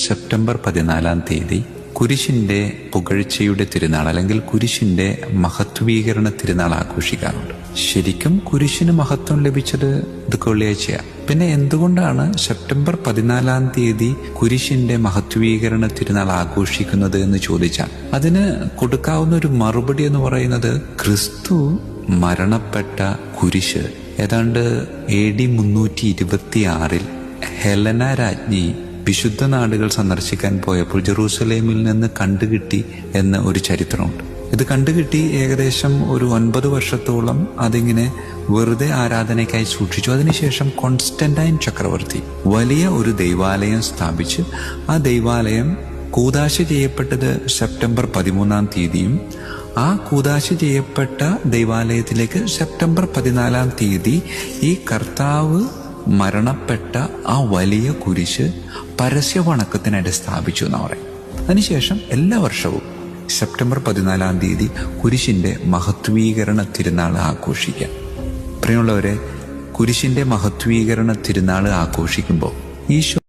September 14 കുരിശിന്റെ പുകഴ്ചയുടെ തിരുനാൾ അല്ലെങ്കിൽ കുരിശിന്റെ മഹത്വീകരണ തിരുനാൾ ആഘോഷിക്കാറുണ്ട്. ശരിക്കും കുരിശിന് മഹത്വം ലഭിച്ചത് വെള്ളിയാഴ്ചയാണ്. പിന്നെ എന്തുകൊണ്ടാണ് സെപ്റ്റംബർ 14 കുരിശിന്റെ മഹത്വീകരണ തിരുനാൾ ആഘോഷിക്കുന്നത് എന്ന് ചോദിച്ചാൽ അതിന് കൊടുക്കാവുന്ന ഒരു മറുപടി എന്ന് പറയുന്നത്, ക്രിസ്തു മരണപ്പെട്ട കുരിശ് ഏതാണ്ട് AD 326 ഹെലന രാജ്ഞി വിശുദ്ധ നാടുകൾ സന്ദർശിക്കാൻ പോയപ്പോൾ ജെറൂസലേമിൽ നിന്ന് കണ്ടുകിട്ടി എന്ന ഒരു ചരിത്രമുണ്ട്. ഇത് കണ്ടുകിട്ടി ഏകദേശം ഒരു 9 വർഷത്തോളം അതിങ്ങനെ വെറുതെ ആരാധനയ്ക്കായി സൂക്ഷിച്ചു. അതിനുശേഷം കോൺസ്റ്റന്റൈൻ ചക്രവർത്തി വലിയ ഒരു ദൈവാലയം സ്ഥാപിച്ച് ആ ദൈവാലയം കൂദാശ ചെയ്യപ്പെട്ടത് സെപ്റ്റംബർ 13 ആ കൂദാശ ചെയ്യപ്പെട്ട ദൈവാലയത്തിലേക്ക് സെപ്റ്റംബർ 14 ഈ കർത്താവ് മരണപ്പെട്ട ആ വലിയ കുരിശ് പരസ്യ വണക്കത്തിനായിട്ട് സ്ഥാപിച്ചു എന്ന് പറയും. അതിനുശേഷം എല്ലാ വർഷവും സെപ്റ്റംബർ 14 കുരിശിന്റെ മഹത്വീകരണ തിരുനാൾ ആഘോഷിക്കാം. പ്രിയമുള്ളവരെ, കുരിശിന്റെ മഹത്വീകരണ തിരുനാൾ ആഘോഷിക്കുമ്പോൾ ഈശോ